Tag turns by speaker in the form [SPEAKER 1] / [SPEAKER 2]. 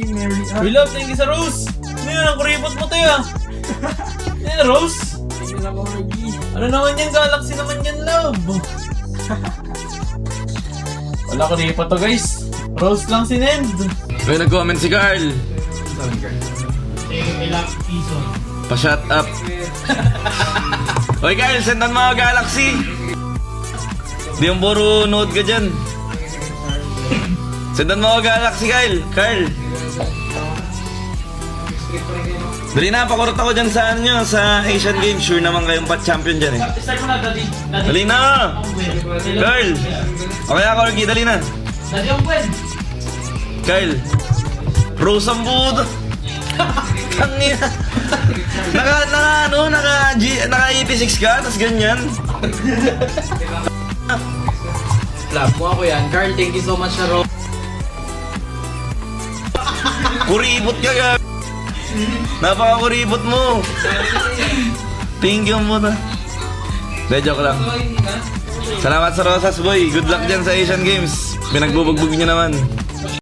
[SPEAKER 1] We love, thank you sa Rose. Ano yun, ang kuripot mo tayo ah. Ano yun, Rose? Ano naman yan, Galaxy naman yan, love. Wala kuripot to guys. Rose lang si Nend.
[SPEAKER 2] May nag-comment si Carl. Pa-shut up. Oy Carl, sendan mo Galaxy. Di yung puro note ka dyan. Sendan mo Galaxy, Carl. Dali na, pakurot ako dyan sa ano nyo, sa Asian Games. Sure naman kayong champion dyan eh.
[SPEAKER 1] Start mo na, Daddy.
[SPEAKER 2] Dali na! Carl! Okay ako, Corgi, dali na.
[SPEAKER 1] Daddy, ang pwede.
[SPEAKER 2] Carl! Rose ang buto! Tangina! Naka-EP6 ka, tas ganyan.
[SPEAKER 3] Love mo ako yan. Carl, thank you so much sa Rose.
[SPEAKER 2] Kuribot ka, Carl! Napaka-kuribot mo! Thank you muna. De, joke lang. Salamat sa Rosas, boy. Good luck dyan sa Asian Games. Pinagbubugbog nyo naman.